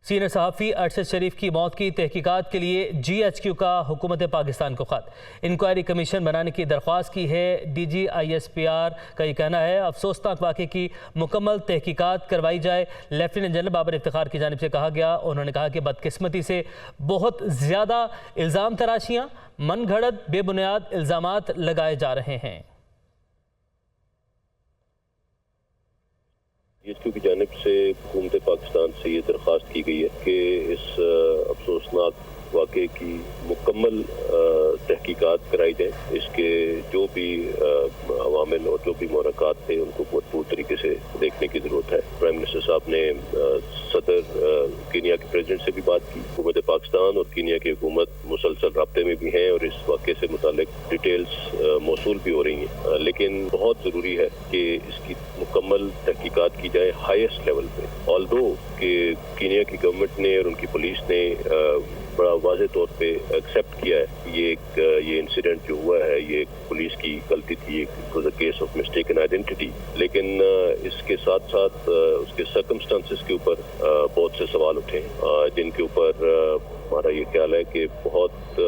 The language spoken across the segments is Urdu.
سینئر صحافی ارشد شریف کی موت کی تحقیقات کے لیے جی ایچ کیو کا حکومت پاکستان کو خط، انکوائری کمیشن بنانے کی درخواست کی ہے۔ D G I S P R کا یہ کہنا ہے افسوسناک واقعے کی مکمل تحقیقات کروائی جائے۔ لیفٹیننٹ جنرل بابر افتخار کی جانب سے کہا گیا، انہوں نے کہا کہ بدقسمتی سے بہت زیادہ الزام تراشیاں، من گھڑت بے بنیاد الزامات لگائے جا رہے ہیں۔ جی ایچ کیو کی جانب سے حکومت پاکستان سے یہ درخواست کی گئی ہے کہ اس افسوسناک واقعے کی مکمل تحقیقات کرائی جائیں۔ اس کے جو بھی عوامل اور جو بھی محرکات تھے ان کو بھرپور طریقے سے دیکھنے کی ضرورت ہے۔ پرائم منسٹر صاحب نے صدر کینیا کے پریزیڈنٹ سے بھی بات کی۔ حکومت پاکستان اور کینیا کی حکومت مسلسل رابطے میں بھی ہیں اور اس واقعے سے متعلق ڈیٹیلز موصول بھی ہو رہی ہیں، لیکن بہت ضروری ہے کہ اس کی مکمل تحقیقات کی جائے ہائیسٹ لیول پہ۔ آلدو کہ کینیا کی گورنمنٹ نے اور ان کی پولیس نے بڑا واضح طور پہ ایکسیپٹ کیا ہے یہ انسیڈنٹ جو ہوا ہے یہ پولیس کی غلطی تھی، it was a case of mistaken identity, لیکن اس کے ساتھ ساتھ اس کے سرکمسٹانسز کے اوپر بہت سے سوال اٹھے جن کے اوپر ہمارا یہ خیال ہے کہ بہت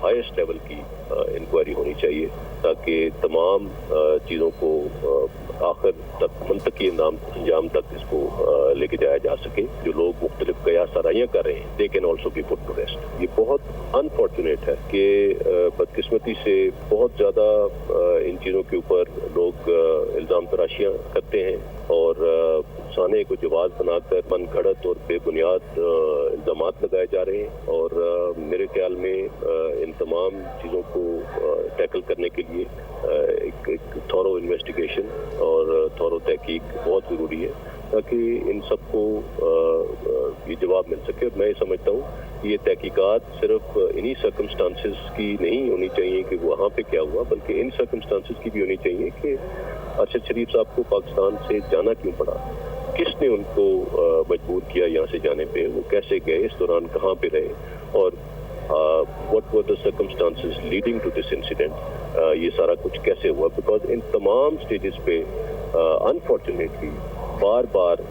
ہائیسٹ لیول کی انکوائری ہونی چاہیے تاکہ تمام چیزوں کو آخر تک منطقی انجام تک اس کو لے کے جایا جا سکے۔ جو لوگ مختلف قیاس آرائیاں کر رہے ہیں they can also be put to rest. یہ بہت انفارچونیٹ ہے کہ بدقسمتی سے بہت زیادہ ان چیزوں کے اوپر لوگ الزام تراشیاں کرتے ہیں اور سانے کو جواز بنا کر من گھڑت اور بے بنیاد الزامات لگائے جا رہے ہیں، اور میرے خیال میں ان تمام چیزوں کو ٹیکل کرنے کے لیے ایک تھورو انویسٹیگیشن اور تھورو تحقیق بہت ضروری ہے تاکہ ان سب کو یہ جواب مل سکے۔ میں یہ سمجھتا ہوں کہ یہ تحقیقات صرف انہی سرکمسٹانسز کی نہیں ہونی چاہیے کہ وہاں پہ کیا ہوا، بلکہ ان سرکمسٹانسز کی بھی ہونی چاہیے کہ ارشد شریف صاحب کو پاکستان سے جانا کیوں پڑا، کس نے ان کو مجبور کیا یہاں سے جانے پہ، وہ کیسے گئے، اس دوران کہاں پہ رہے، اور what were the circumstances leading to this incident، یہ سارا کچھ کیسے ہوا، بیکاز ان تمام سٹیجز پہ انفارچونیٹلی بار بار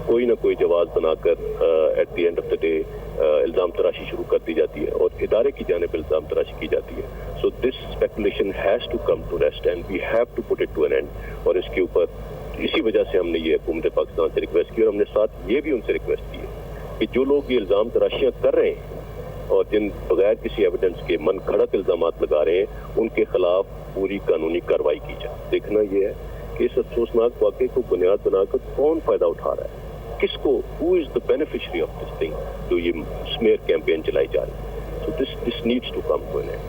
کوئی نہ کوئی جواز بنا کر at the end of the day الزام تراشی شروع کر دی جاتی ہے اور ادارے کی جانب الزام تراشی کی جاتی ہے۔ So this speculation has to come to rest and we have to put it to an end, اور اس کے اوپر اسی وجہ سے ہم نے یہ حکومت پاکستان سے ریکویسٹ کی، اور ہم نے ساتھ یہ بھی ان سے ریکویسٹ کی ہے کہ جو لوگ یہ الزام تراشیاں کر رہے ہیں اور جن بغیر کسی ایویڈنس کے من گھڑت الزامات لگا رہے ہیں ان کے خلاف پوری قانونی کارروائی کی جائے۔ دیکھنا یہ ہے کہ اس افسوسناک واقعے کو بنیاد بنا کر کون فائدہ اٹھا رہا ہے، کس کو، who is the beneficiary of this thing, جو یہ اسمیئر کیمپین چلائی جا رہی ہے۔ So this needs to come to an and.